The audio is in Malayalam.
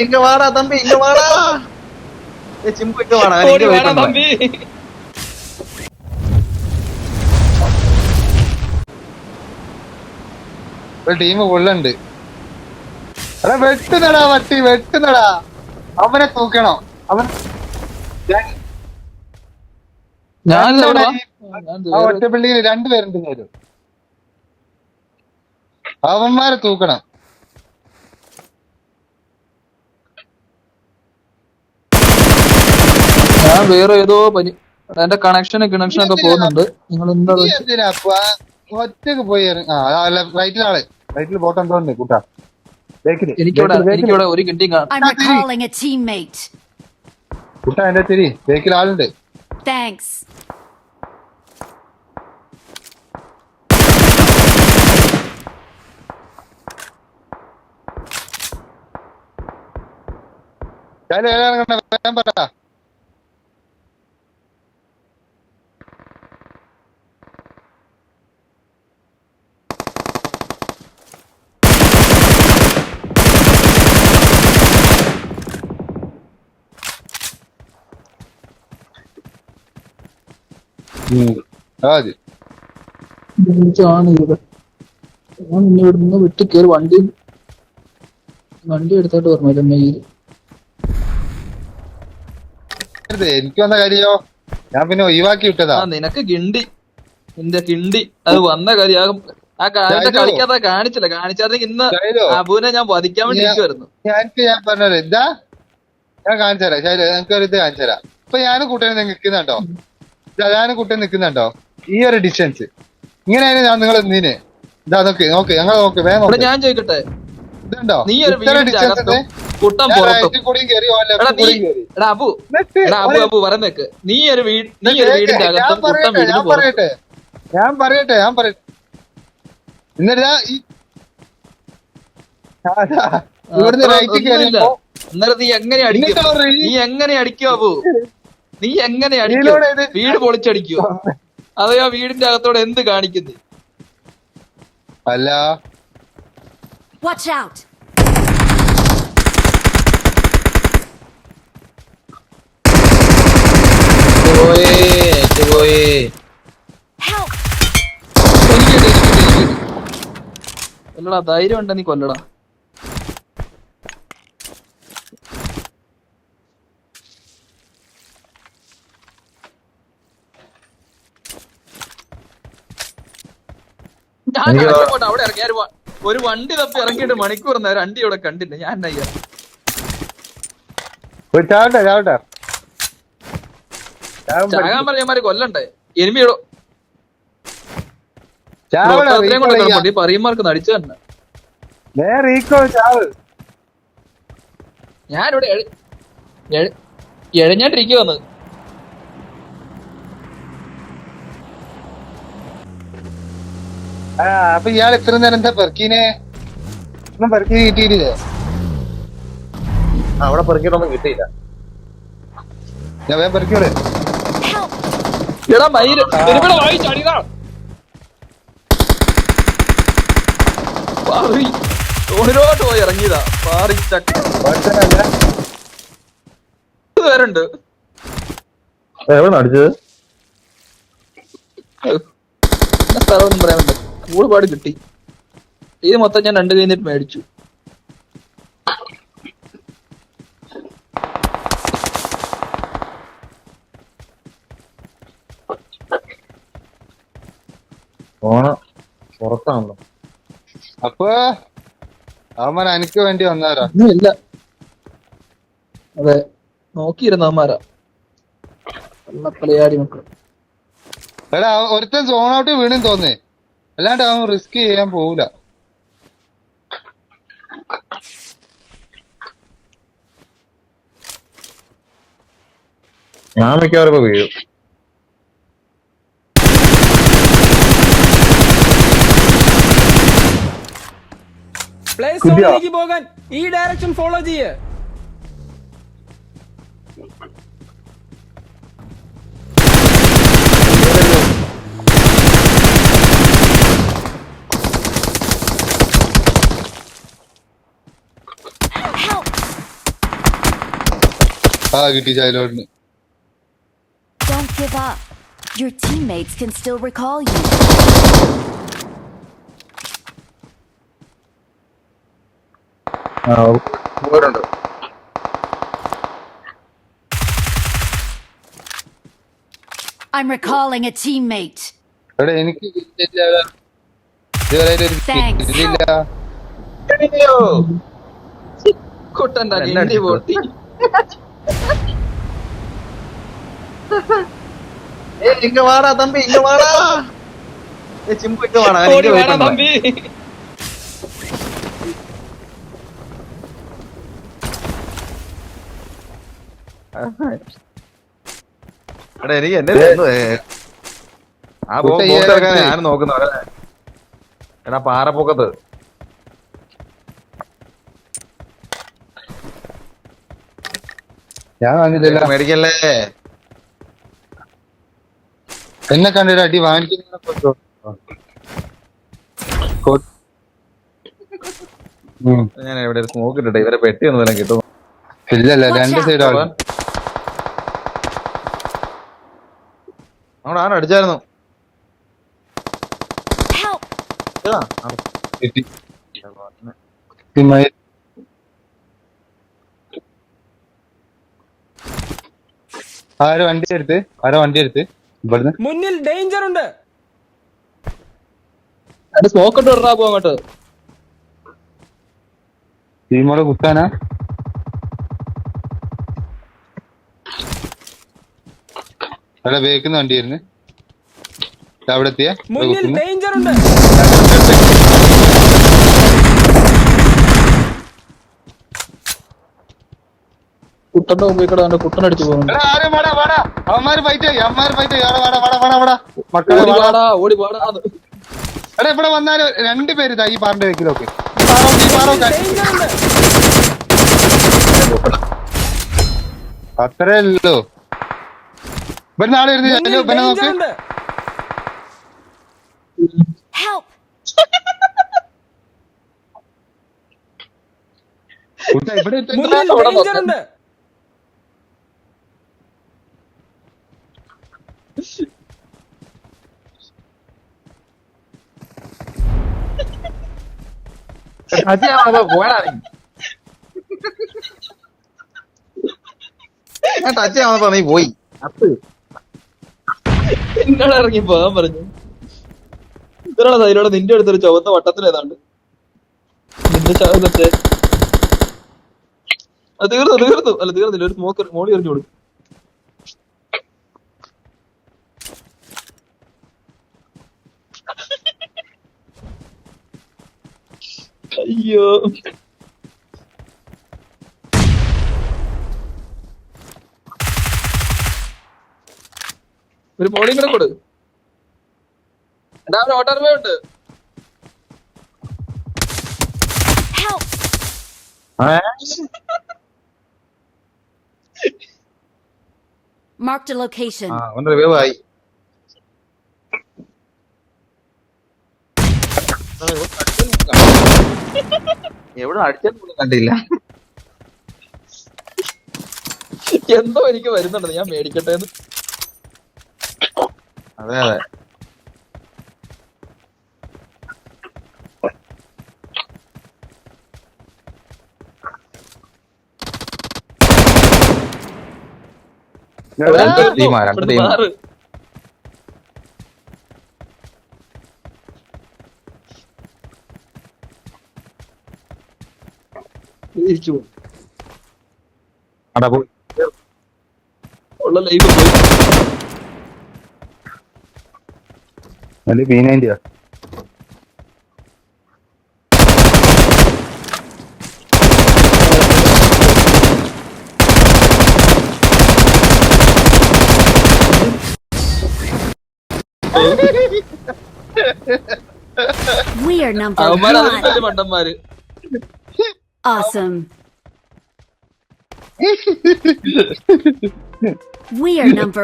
இங்க வாடா தம்பி, இங்க வாடா. சிம்பு இங்க வாடா, ஓடி வாடா தம்பி. ഒരു ടീം കൊള്ളുണ്ട്. എടാ വെട്ടുന്നടാ വട്ടി, വെട്ടുന്നടാ. അവനെ തൂക്കണം. അവൻ ഒറ്റ ബിൽഡിങ്ങിൽ രണ്ടുപേരുണ്ട്. അവന്മാരെ തൂക്കണം. ഞാൻ വേറെ ഏതോ എന്റെ കണക്ഷൻ ഒക്കെ പോകുന്നുണ്ട്. നിങ്ങൾ എന്താ എന്തിനാ ഒറ്റക്ക് പോയി റൈറ്റിലാള്, റൈറ്റിൽ ബോട്ട് ഉണ്ട് കൂട്ടാ. എനിക്കിവിടെ ഒരു കിട്ടി കൂട്ടാ എന്റെ തിരി ബേക്കിൽ ആളുണ്ട്. പറ ഇവിടുന്ന് വിട്ട് കയറി വണ്ടി എടുത്തോട്ട് പറഞ്ഞു മെയിൽ. എനിക്ക് വന്ന കാര്യോ ഞാൻ പിന്നെ ഒഴിവാക്കി വിട്ടതാ. നിനക്ക് കിണ്ടി, നിന്റെ കിണ്ടി അത് വന്ന കാര്യമാകും. ആ കളിക്കാത്ത കാണിച്ചായിരുന്നെങ്കിൽ ഇന്ന് അബുവിനെ ഞാൻ വധിക്കാൻ വേണ്ടി ഇരിക്കുവായിരുന്നു. ഞാൻ പറഞ്ഞത് എന്താ, ഞാൻ കാണിച്ചു തരാം. ശരി, എനിക്കൊരു ഇത് കാണിച്ചു തരാം. ഇപ്പൊ ഞാനും കൂട്ടനെ നിൽക്കുന്നുണ്ടോ, ഞാനും കൂട്ടൻ നിൽക്കുന്നുണ്ടോ? ഈ ഒരു ഡിസ്റ്റൻസ് ഇങ്ങനെയാണ് ഞാൻ നിങ്ങൾ എന്തിന് ഇതാ നോക്ക് നോക്ക് ഞങ്ങൾ നോക്ക് വേഗം. ഞാൻ ചോദിക്കട്ടെ, ഇതുണ്ടോ ഇത്ര ഡിസ്റ്റൻസ്? ഞാൻ പറയട്ടെ എന്നിട്ടാ ഇവിടുന്ന് റൈറ്റ് കയറിയപ്പോ നീ എങ്ങനെ അടിക്കോ അബു? നീ എങ്ങനെ അടിക്കോ? വീട് പൊളിച്ചടിക്കോ അതെയോ വീടിന്റെ അകത്തോടെ എന്ത് കാണിക്കുന്നു? അല്ല കൊല്ലടാ, ധൈര്യം ഉണ്ട നീ കൊല്ലടാ. ഞാൻ അവിടെ ഇറങ്ങി ഒരു വണ്ടി തപ്പി ഇറങ്ങിയിട്ട് മണിക്കൂർ നേരം വണ്ടി ഇവിടെ കണ്ടില്ല. ഞാൻ ചാകാൻ പറഞ്ഞമാര് കൊല്ലണ്ടേ? എനിമിയോടോ പറയന്മാർക്ക് നടിച്ചു തന്നെ. ഞാനിവിടെ എഴഞ്ഞാണ്ടിരിക്കുവന്ന്. അപ്പൊ ഇയാൾ എത്ര നേരം എന്താ പെർക്കീനെ പെർക്കി കിട്ടിയിട്ടില്ലേ? അവിടെ പെർക്കിട്ടൊന്നും കിട്ടിയില്ല. ഞാൻ വേഗം പെർക്കിയോടെ ഓണിലോട്ട് പോയി ഇറങ്ങിയതാ. പേരുണ്ട് എവിടെ അടിച്ചത് സ്ഥലമൊന്നും പറയാൻ പറ്റില്ല. ഒരുപാട് കിട്ടി. ഇത് മൊത്തം ഞാൻ 2 കഴിഞ്ഞിട്ട് മേടിച്ചു. പുറത്താണല്ലോ. അപ്പൊ അവന്മാർ എനിക്ക് വേണ്ടി വന്നാരാ? ഇല്ല, അതെ നോക്കിയിരുന്നവന്മാരാ വെള്ളപ്പലയാടി മക്കൾ. എടാ ഒരുത്തൻ സോൺ ഔട്ട് വീണെന്ന് തോന്നേ, അല്ലാണ്ട് അവൻ റിസ്ക് ചെയ്യാൻ പോവില്ല. ഞാൻ മിക്കവാറും ഇപ്പൊ വീഴും. പ്ലേ സോണിലേക്ക് പോകാൻ ഈ ഡയറക്ഷൻ ഫോളോ ചെയ്യേ. ആ കിട്ടി ചൈലോഡിന്. Don't give up. Your teammates can still recall you. പോരുണ്ട്. I'm recalling a teammate. എടാ എനിക്ക് കിട്ടിയില്ല. ഇതുവരെ ഒരു Thanks. കിട്ടിയില്ല. അയ്യോ. കുട്ടന്റെ കിണ്ടി പൊട്ടി. இங்க வாடா தம்பி, இங்க வாடா. சிம்பு இங்க வாடா, ഓടി இங்க വാടാ wait തമ്പി. എടാ എനിക്ക് എന്റെ ആ കുട്ട ഈ ബോക്സ് ഇടയ്ക്ക് ഞാൻ നോക്കുന്നു. എടാ പാറപ്പൊക്കത്ത് ഞാൻ വാങ്ങിയില്ല. മേടിക്കല്ലേ. എന്നെ കണ്ടിട്ട് അടി വാങ്ങിക്കുന്ന ഞാൻ ഇവിടെ ഒരു സ്മോക്ക് ഇട്ടിട്ടെ ഇവരെ പെട്ടി ഒന്നും തരാൻ കിട്ടും. ഇല്ലല്ല, രണ്ട് സൈഡ് ആവും. അവിടെ ആരും അടിച്ചായിരുന്നു. Help! കിട്ടി. ആരോ വണ്ടി എടുത്ത് ഇവിടുന്ന് മുന്നിൽ ഡേഞ്ചർ ഉണ്ട്. അത് സ്മോക്ക് ഇട്ട് വിടറാ പോ അങ്ങോട്ട്. ടീമോടെ കുത്താനാ. അവിടെ വേക്കുന്ന വണ്ടിയായിരുന്നു. അവിടെ എത്തിയ മുന്നിൽ ഡേഞ്ചർ ഉണ്ട്. കുട്ടന്റെ മുമ്പിൽ കൂടെ അവന്റെ കുട്ടനടിച്ചു പോകുന്നുണ്ട്. അവന്മാര് ഫൈറ്റ് മക്കളെ ഓടി പാടാ, ഓടി പാടാ. എടാ ഇവിടെ വന്നാല് രണ്ടുപേര് ഈ പാറിന്റെ വെക്കിലൊക്കെ ഡേഞ്ചർ ഉണ്ട്. അത്രേ ഉള്ളൂ. ഇവരുടെ ആളെ ഇരുന്ന് മുന്നിൽ പിന്നെ നോക്ക്. ഡേഞ്ചർ ഉണ്ട്. Help! ഇവിടെ മുന്നിൽ ഡേഞ്ചർ ഉണ്ട്. പോയാ ഞാൻ ടച്ച് ചെയ്യാൻ നീ പോയി. എന്നോട് ഇറങ്ങി പോകാൻ പറഞ്ഞു. ഇത്രയുള്ള സൈഡിലൂടെ നിന്റെ അടുത്തൊരു ചുവന്ന വട്ടത്തിൽ ഏതാണ്ട് നിന്റെ ചാകത്തെ അത് തീർന്നു. അല്ല തീർന്നില്ല, ഒരു സ്മോക്ക് മോളി എറിഞ്ഞു കൊടുക്കും. അയ്യോ ഒരു മോളിയും കൂടെ കൊടു. എടാ ഓട്ടോറിമ ഉണ്ട്. Help! Marked a location. അവന്റെ റിവൈവ് ആയി. എവിടെ അടിച്ചാൽ പോലും കണ്ടില്ല. എന്തോ എനിക്ക് വരുന്നുണ്ട്, ഞാൻ മേടിക്കട്ടെ എന്ന്. അതെ അതെ രണ്ട് ടീമാ. മാറ്. തിരിച്ചു പോകും. അവിടെ പോയി. ഉള്ള ലൈഫ് പോയി. P90. We are number അവന്മാർ അതിലും one. വലിയ മണ്ടന്മാര്. Awesome. We are number